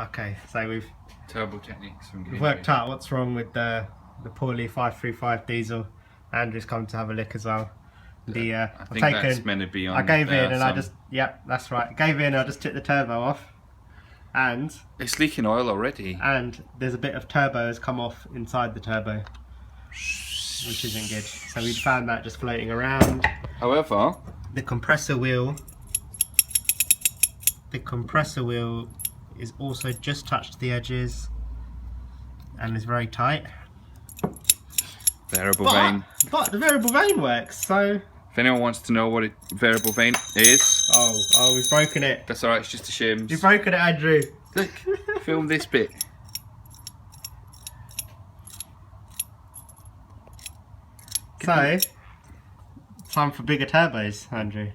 Okay, so we've Turbo techniques from worked out what's wrong with the poorly 535 diesel. Andrew's come to have a look as well. I think that's meant to be on. I gave in and I just, that's right. Gave in, I just took the turbo off, and it's leaking oil already. And there's a bit of turbo has come off inside the turbo, which isn't good. So we found that just floating around. However, the compressor wheel is also just touched the edges and is very tight. Variable vane. But the variable vane works, so... If anyone wants to know what a variable vane is... Oh, we've broken it. That's alright, it's just a shame. You've broken it, Andrew. Look, film this bit. So, time for bigger turbos, Andrew.